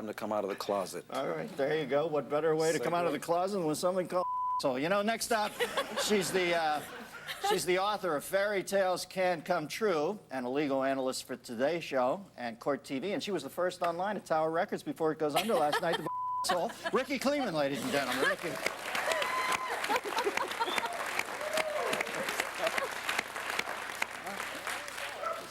time to come out of the closet. All right, there you go. What better way to come out of the closet than with something called so? You know, next up, she's the author of Fairy Tales Can Come True and a legal analyst for Today Show and Court TV, and she was the first online at Tower Records before it goes under last night. The Ricky Kleeman, ladies and gentlemen. Ricky.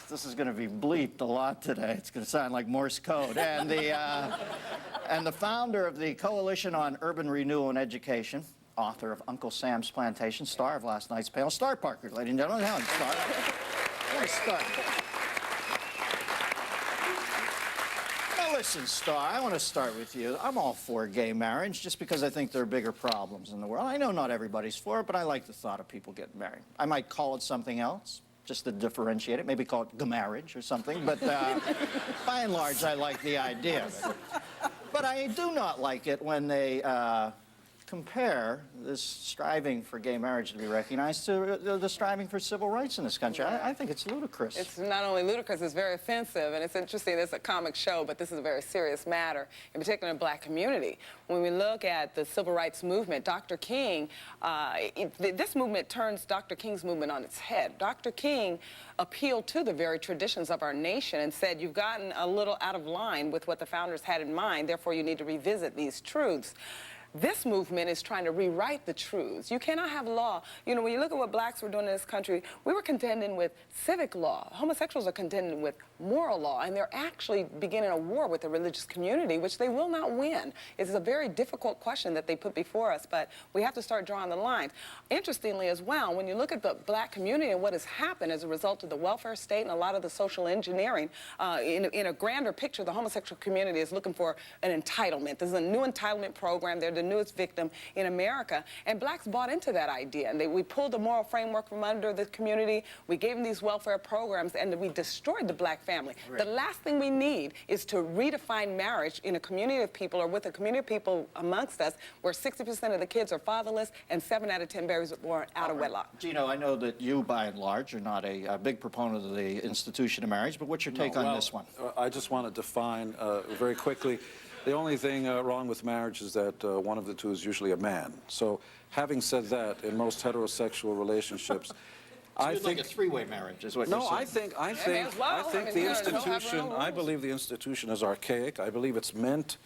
This is going to be bleeped a lot today. It's going to sound like Morse code. And the founder of the Coalition on Urban Renewal and Education, author of Uncle Sam's Plantation, star of last night's panel, Star Parker, ladies and gentlemen. Helen, Star. Nice start. Now listen, Star, I want to start with you. I'm all for gay marriage just because I think there are bigger problems in the world. I know not everybody's for it, but I like the thought of people getting married. I might call it something else, just to differentiate it, maybe call it gamarriage or something, but by and large, I like the idea of it. But I do not like it when they compare this striving for gay marriage to be recognized to the striving for civil rights in this country. I think it's ludicrous. It's not only ludicrous, it's very offensive, and it's interesting. It's a comic show, but this is a very serious matter, in particular in the black community. When we look at the civil rights movement, Dr. King, this movement turns Dr. King's movement on its head. Dr. King appealed to the very traditions of our nation and said, you've gotten a little out of line with what the founders had in mind, therefore you need to revisit these truths. This movement is trying to rewrite the truths. You cannot have law. You know, when you look at what blacks were doing in this country, we were contending with civic law. Homosexuals are contending with moral law, and they're actually beginning a war with the religious community, which they will not win. It's a very difficult question that they put before us, but we have to start drawing the lines. Interestingly as well, when you look at the black community and what has happened as a result of the welfare state and a lot of the social engineering, in a grander picture, the homosexual community is looking for an entitlement. There's a new entitlement program. They're the newest victim in America, and blacks bought into that idea, and we pulled the moral framework from under the community. We gave them these welfare programs, and we destroyed the black family. Right. The last thing we need is to redefine marriage in a community of people, or with a community of people amongst us, where 60% of the kids are fatherless and 7 out of 10 babies are born out of wedlock. Gino, I know that you, by and large, are not a big proponent of the institution of marriage, but what's your take on this one? I just want to define very quickly. The only thing wrong with marriage is that one of the two is usually a man. So, having said that, in most heterosexual relationships, I think like a three-way marriage is what you're saying. I think the institution. I believe the institution is archaic. I believe it's meant.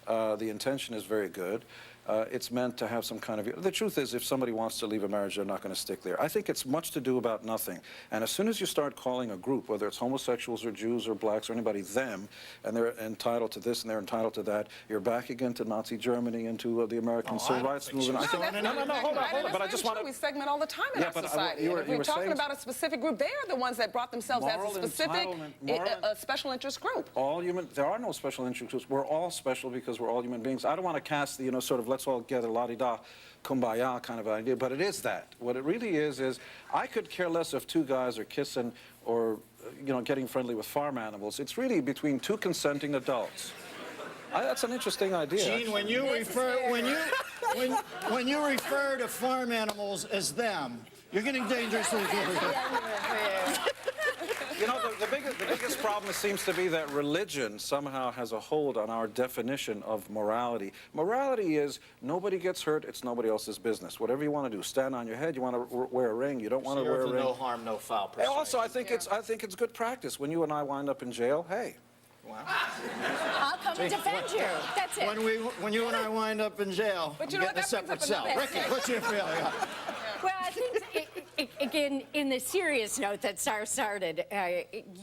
The intention is very good. It's meant to have some kind of... The truth is, if somebody wants to leave a marriage, they're not going to stick there. I think it's much to do about nothing. And as soon as you start calling a group, whether it's homosexuals or Jews or blacks or anybody, them, and they're entitled to this and they're entitled to that, you're back again to Nazi Germany and to the American civil rights movement. No, hold on. But I just want to... We segment all the time in our society. If we're talking about a specific group, they are the ones that brought themselves as a specific, special interest group. There are no special interest groups. We're all special because we're all human beings. I don't want to cast the, sort of let's all get a la-di-da, kumbaya kind of idea, but it is that. What it really is I could care less if two guys are kissing or, getting friendly with farm animals. It's really between two consenting adults. That's an interesting idea. Gene, when you refer to farm animals as them, you're getting dangerously close. The biggest problem seems to be that religion somehow has a hold on our definition of morality. Morality is nobody gets hurt, it's nobody else's business. Whatever you want to do, stand on your head, you want to wear a ring, you don't want to wear a ring. No harm, no foul. And also, I think it's good practice. When you and I wind up in jail, hey. Wow. I'll come and defend you. That's it. When you and I wind up in jail, but I'm getting a separate cell. Ricky, what's your feeling? Well, I think, again, in the serious note that Sar started,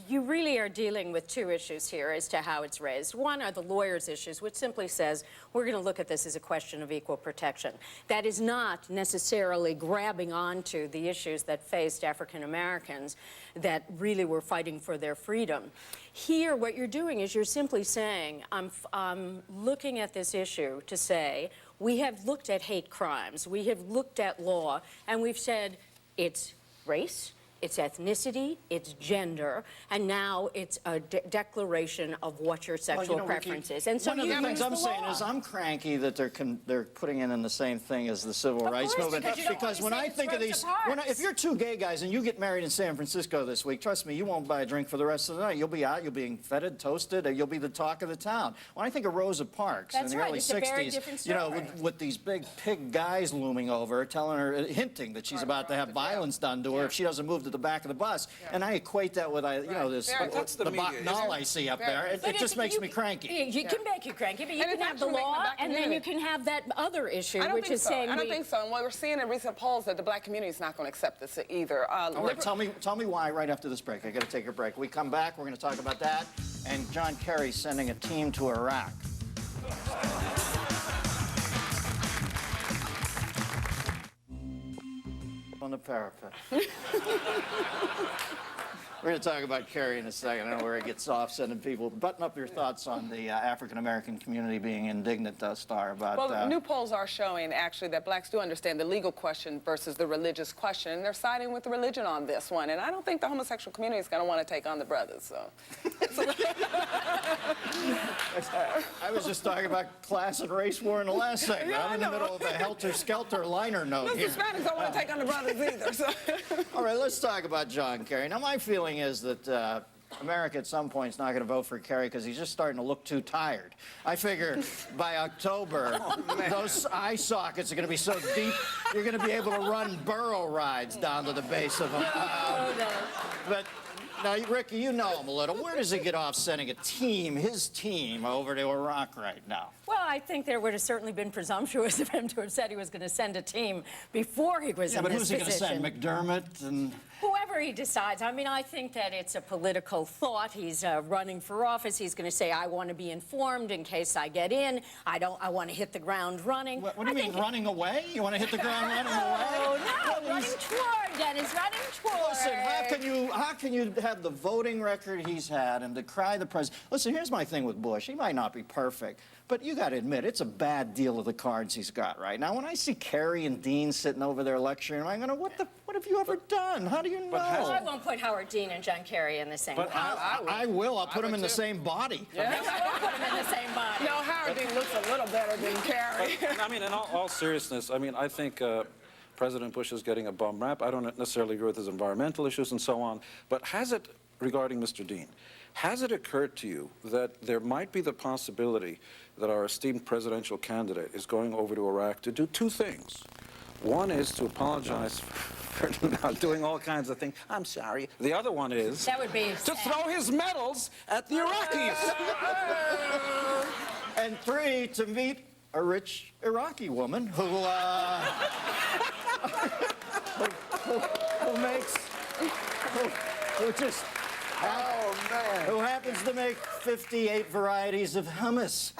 you really are dealing with two issues here as to how it's raised. One are the lawyers' issues, which simply says we're going to look at this as a question of equal protection. That is not necessarily grabbing onto the issues that faced African Americans that really were fighting for their freedom. Here, what you're doing is you're simply saying, I'm looking at this issue to say, we have looked at hate crimes, we have looked at law, and we've said it's race, it's ethnicity, it's gender, and now it's a declaration of what your sexual preference is. And so one of the things I'm saying law. is I'm cranky that they're putting it in the same thing as the civil rights course, movement. because you don't Because wanna when say I it's think of Rosa these, Parks. if you're two gay guys and you get married in San Francisco this week, trust me, you won't buy a drink for the rest of the night. You'll be out, you'll be feted, toasted, and you'll be the talk of the town. When I think of Rosa Parks That's in the right, early it's a very 60s, different you know, story. with these big pig guys looming over her, telling her, hinting that she's about to have violence done to her if she doesn't move to the back of the bus. And I equate that with, you know, this Very- That's the the media, bacchanal isn't it? I see up Very there. good. It just makes me cranky. You can make you cranky, but you And can it's have the actually making law, the black and then you community. can have that other issue, I don't which think is so. saying I don't think so. And what we're seeing in recent polls that the black community is not going to accept this either. All right, tell me why right after this break. I got to take a break. We come back, we're going to talk about that, and John Kerry's sending a team to Iraq. On the parapet. We're going to talk about Kerry in a second. I don't know where he gets off sending people. Button up your thoughts on the African-American community being indignant, Star, about... Well, new polls are showing, actually, that blacks do understand the legal question versus the religious question, and they're siding with the religion on this one. And I don't think the homosexual community is going to want to take on the brothers, so... I was just talking about class and race war in the last segment. Yeah, I'm I in the know. middle of a helter-skelter liner note The here. Hispanics don't want to take on the brothers either, so... All right, let's talk about John Kerry. Now, my feeling is that America at some point is not going to vote for Kerry because he's just starting to look too tired. I figure by October, those eye sockets are going to be so deep, you're going to be able to run burro rides down to the base of them. But now, Ricky, you know him a little. Where does he get off sending a team, his team, over to Iraq right now? Well, I think there would have certainly been presumptuous of him to have said he was going to send a team before he was Yeah, in but this who's he going to position. send? McDermott and... Whoever he decides. I mean, I think that it's a political thought. He's running for office. He's going to say, I want to be informed in case I get in. I want to hit the ground running. What do you mean, running away? You want to hit the ground running away? Oh, no, running toward, Dennis, running toward. Listen, how can you have the voting record he's had and decry the president? Listen, here's my thing with Bush. He might not be perfect, but you got to admit, it's a bad deal of the cards he's got right now. When I see Kerry and Dean sitting over there lecturing, I'm going, what have you ever done? How do you know? Well, I won't put Howard Dean and John Kerry in the same body. I will. I'll put them in the same body. I won't put them in the same body. No, Howard Dean looks a little better than Kerry. I mean, in all seriousness, I mean, I think President Bush is getting a bum rap. I don't necessarily agree with his environmental issues and so on. But has it, regarding Mr. Dean, has it occurred to you that there might be the possibility that our esteemed presidential candidate is going over to Iraq to do two things? One is to apologize for not doing all kinds of things. I'm sorry. The other one is That would be to throw his medals at the Iraqis. And 3, to meet a rich Iraqi woman who who happens to make 58 varieties of hummus.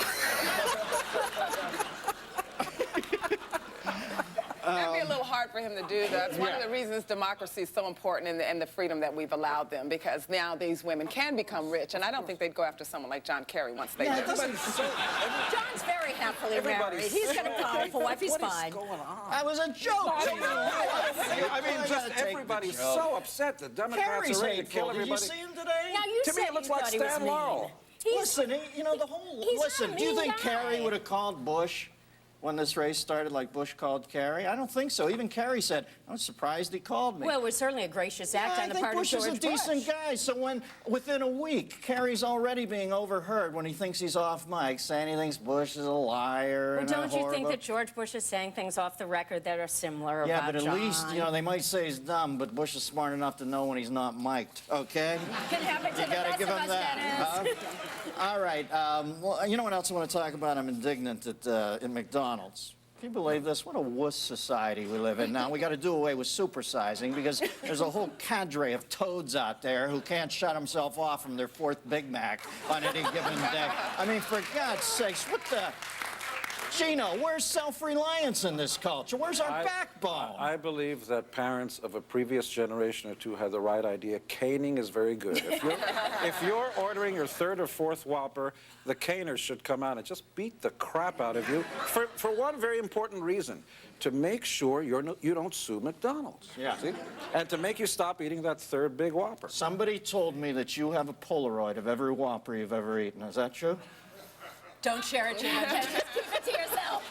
That'd be a little hard for him to do that. It's one of the reasons democracy is so important and the freedom that we've allowed them, because now these women can become rich, and I don't think they'd go after someone like John Kerry once they do. John's very happily married. He's got a powerful wife. He's fine. That was a joke. I mean, just everybody's so upset. The Democrats Kerry's are ready to kill hateful. Did you everybody. see him today? Now, you To me, said it looks you like thought he was Stan mean. Laurel. Listen, you know, the whole... He's not Listen, a do you mean think guy. Kerry would have called Bush when this race started like Bush called Kerry? I don't think so. Even Kerry said, I'm surprised he called me. Well, it was certainly a gracious act on the part of Bush is George a decent Bush. guy. So when, within a week, Kerry's already being overheard when he thinks he's off mic, saying he thinks Bush is a liar Well, and a don't you think horrible... that George Bush is saying things off the record that are similar Yeah, about but at John? least, you know, they might say he's dumb, but Bush is smart enough to know when he's not mic'd, okay? Can happen to You the gotta best give of him us, that. Dennis. All right. Well, you know what else I want to talk about? I'm indignant at McDonald's. Can you believe this? What a wuss society we live in now. We got to do away with supersizing because there's a whole cadre of toads out there who can't shut themselves off from their 4th Big Mac on any given day. I mean, for God's sakes, what the... Gino, where's self-reliance in this culture? Where's our backbone? I believe that parents of a previous generation or two had the right idea. Caning is very good. If you're ordering your third or fourth Whopper, the caners should come out and just beat the crap out of you for one very important reason. To make sure you don't sue McDonald's. Yeah. See? And to make you stop eating that third big Whopper. Somebody told me that you have a Polaroid of every Whopper you've ever eaten. Is that true? Don't share it, Gino. Just keep it to yourself.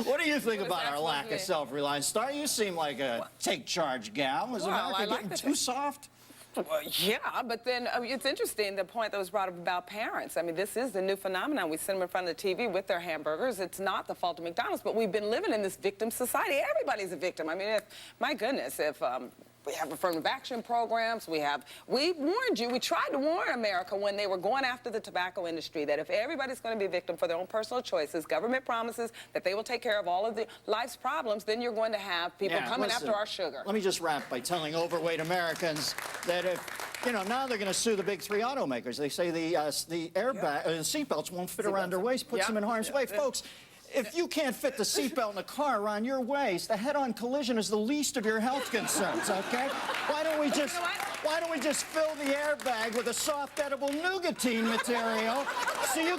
What do you think about our lack of self-reliance? Star, you seem like a take-charge gal. Is America getting too soft? Well, yeah, but then it's interesting, the point that was brought up about parents. I mean, this is the new phenomenon. We sit them in front of the TV with their hamburgers. It's not the fault of McDonald's, but we've been living in this victim society. Everybody's a victim. I mean, my goodness, if we have affirmative action programs, we warned you, we tried to warn America when they were going after the tobacco industry that if everybody's going to be a victim for their own personal choices, government promises that they will take care of all of the life's problems, then you're going to have people coming after our sugar. Let me just wrap by telling overweight Americans that if, now they're going to sue the big three automakers. They say the airbag, the seatbelts won't fit around their waist, puts them in harm's way. Folks, if you can't fit the seatbelt in a car around your waist, a head-on collision is the least of your health concerns, okay? Why don't we just fill the airbag with a soft edible nougatine material so you